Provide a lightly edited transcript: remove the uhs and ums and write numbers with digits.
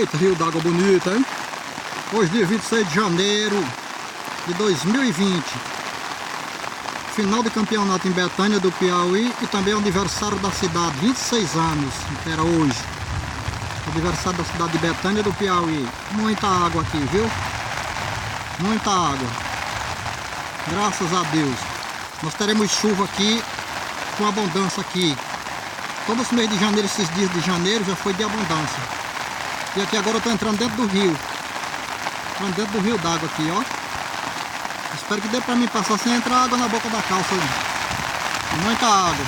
Eita, rio d'água bonita, hein? Hoje, dia 26 de janeiro de 2020. Final de campeonato em Betânia do Piauí e também o aniversário da cidade, 26 anos, que era hoje. Aniversário da cidade de Betânia do Piauí. Muita água aqui, viu? Muita água. Graças a Deus. Nós teremos chuva aqui com abundância aqui. Todos os meses de janeiro, esses dias de janeiro já foi de abundância. E aqui agora eu estou entrando dentro do rio. Entrando dentro do rio d'água aqui, ó. Espero que dê pra mim passar sem entrar água na boca da calça. Muita água.